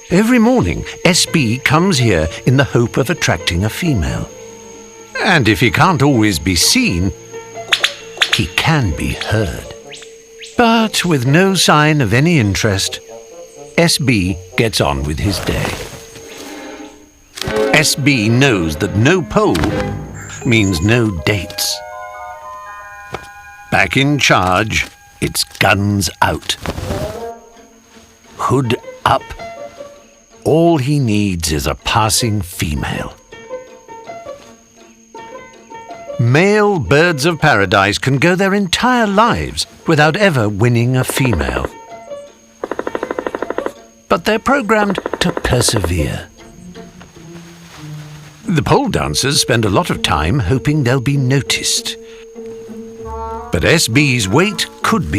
Every morning, SB comes here in the hope of attracting a female. And if he can't always be seen, he can be heard. But with no sign of any interest, SB gets on with his day. SB knows that no pole means no dates. Back in charge, it's guns out. Hood up. All he needs is a passing female. Male birds of paradise can go their entire lives without ever winning a female. But they're programmed to persevere. The pole dancers spend a lot of time hoping they'll be noticed. But SB's wait could be